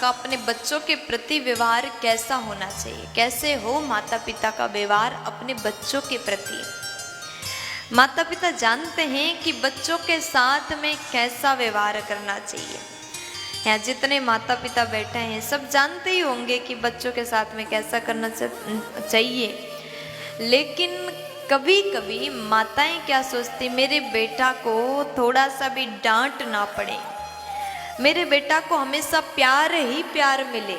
का अपने बच्चों के प्रति व्यवहार कैसा होना चाहिए, कैसे हो माता पिता का व्यवहार अपने बच्चों के प्रति। माता पिता जानते हैं कि बच्चों के साथ में कैसा व्यवहार करना चाहिए। यहाँ जितने माता पिता बैठे हैं सब जानते ही होंगे कि बच्चों के साथ में कैसा करना चाहिए। लेकिन कभी कभी माताएं क्या सोचती, मेरे बेटा को थोड़ा सा भी डांट ना पड़े, मेरे बेटा को हमेशा प्यार ही प्यार मिले।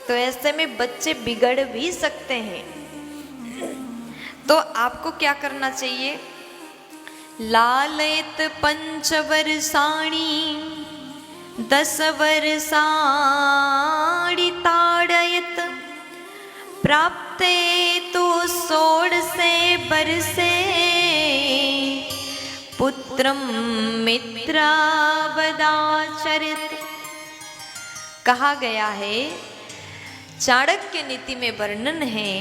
तो ऐसे में बच्चे बिगड़ भी सकते हैं। तो आपको क्या करना चाहिए, लालयत 5 वर्षाणि 10 वर्षाणि ताड़यत प्राप्ते तो 16 वर्षे पुत्रम मित्रावदाचरित। कहा गया है, चाणक्य नीति में वर्णन है,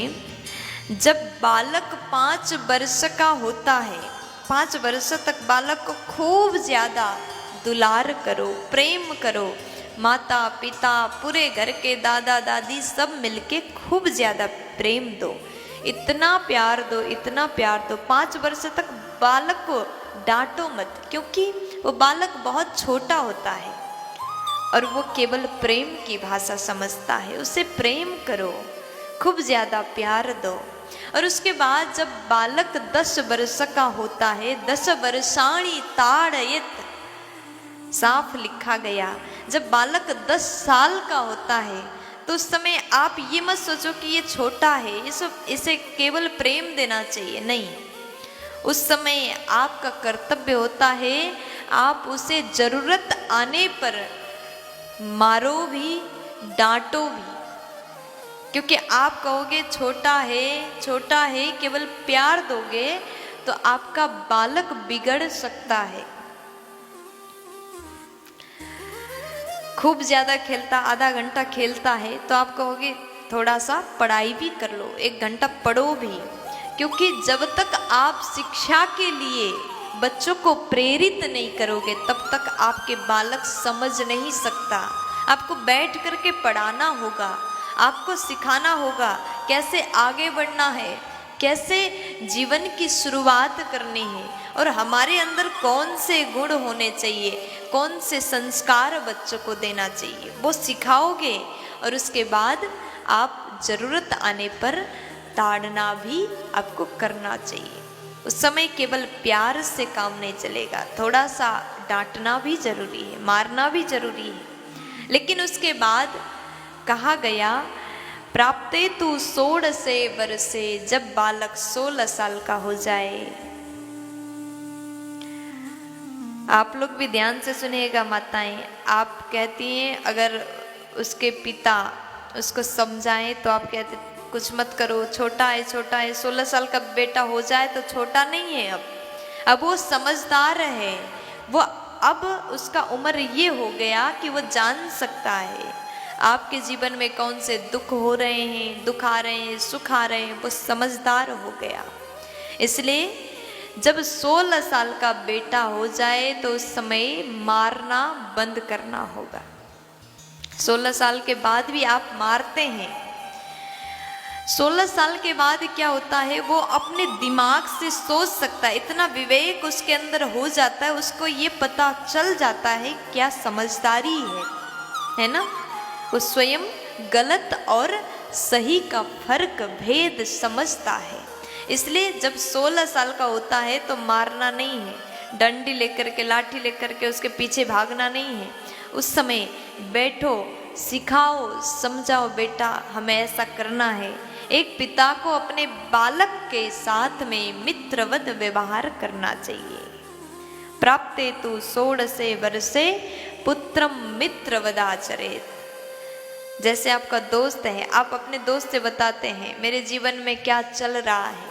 जब बालक 5 वर्ष का होता है, 5 वर्ष तक बालक को खूब ज्यादा दुलार करो, प्रेम करो। माता पिता पूरे घर के दादा दादी सब मिलके खूब ज्यादा प्रेम दो, इतना प्यार दो, इतना प्यार दो। 5 वर्ष तक बालक को डांटो मत, क्योंकि वो बालक बहुत छोटा होता है और वो केवल प्रेम की भाषा समझता है। उसे प्रेम करो, खूब ज्यादा प्यार दो। और उसके बाद जब बालक 10 वर्ष का होता है, 10 वर्षाणि ताड़यत, साफ लिखा गया, जब बालक 10 साल का होता है तो उस समय आप ये मत सोचो कि ये छोटा है, इसे केवल प्रेम देना चाहिए, नहीं। उस समय आपका कर्तव्य होता है, आप उसे जरूरत आने पर मारो भी, डांटो भी। क्योंकि आप कहोगे छोटा है, केवल प्यार दोगे तो आपका बालक बिगड़ सकता है। खूब ज्यादा खेलता, आधा घंटा खेलता है तो आप कहोगे थोड़ा सा पढ़ाई भी कर लो, 1 घंटा पढ़ो भी। क्योंकि जब तक आप शिक्षा के लिए बच्चों को प्रेरित नहीं करोगे तब तक आपके बालक समझ नहीं सकता। आपको बैठ करके पढ़ाना होगा, आपको सिखाना होगा कैसे आगे बढ़ना है, कैसे जीवन की शुरुआत करनी है और हमारे अंदर कौन से गुण होने चाहिए, कौन से संस्कार बच्चों को देना चाहिए, वो सिखाओगे। और उसके बाद आप जरूरत आने पर ताड़ना भी आपको करना चाहिए। उस समय केवल प्यार से काम नहीं चलेगा, थोड़ा सा डांटना भी जरूरी है, मारना भी जरूरी है। लेकिन उसके बाद कहा गया, प्राप्ते तु 16 वर्षे, जब बालक 16 साल का हो जाए। आप लोग भी ध्यान से सुनिएगा माताएं। आप कहती हैं अगर उसके पिता उसको समझाएं तो आप कहते कुछ मत करो, छोटा है 16 साल का बेटा हो जाए तो छोटा नहीं है। अब वो समझदार है, वो अब उसका उम्र ये हो गया कि वो जान सकता है आपके जीवन में कौन से दुख हो रहे हैं, दुख आ रहे हैं, सुख आ रहे हैं, वो समझदार हो गया। इसलिए जब 16 साल का बेटा हो जाए तो उस समय मारना बंद करना होगा। 16 साल के बाद भी आप मारते हैं। 16 साल के बाद क्या होता है, वो अपने दिमाग से सोच सकता है, इतना विवेक उसके अंदर हो जाता है, उसको ये पता चल जाता है क्या समझदारी है ना। वो स्वयं गलत और सही का फर्क भेद समझता है। इसलिए जब 16 साल का होता है तो मारना नहीं है, डंडी लेकर के, लाठी लेकर के उसके पीछे भागना नहीं है। उस समय बैठो, सिखाओ, समझाओ, बेटा हमें ऐसा करना है। एक पिता को अपने बालक के साथ में मित्रवत व्यवहार करना चाहिए। प्राप्ते तु 16 वर्षे पुत्रम मित्रवदाचरेत। जैसे आपका दोस्त है, आप अपने दोस्त से बताते हैं मेरे जीवन में क्या चल रहा है,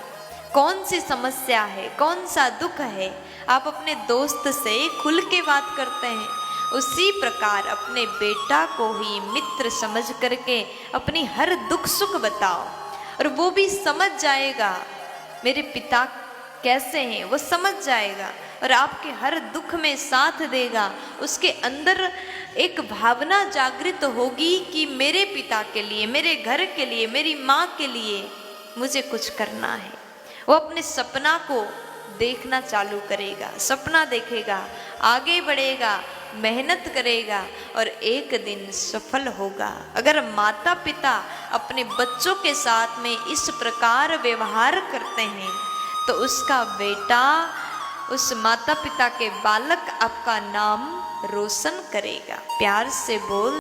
कौन सी समस्या है, कौन सा दुख है, आप अपने दोस्त से खुल के बात करते हैं। उसी प्रकार अपने बेटा को ही मित्र समझ करके अपनी हर दुख सुख बताओ और वो भी समझ जाएगा मेरे पिता कैसे हैं, वो समझ जाएगा और आपके हर दुख में साथ देगा। उसके अंदर एक भावना जागृत होगी कि मेरे पिता के लिए, मेरे घर के लिए, मेरी माँ के लिए मुझे कुछ करना है। वो अपने सपना को देखना चालू करेगा, सपना देखेगा, आगे बढ़ेगा, मेहनत करेगा और एक दिन सफल होगा। अगर माता पिता अपने बच्चों के साथ में इस प्रकार व्यवहार करते हैं तो उसका बेटा, उस माता पिता के बालक आपका नाम रोशन करेगा। प्यार से बोल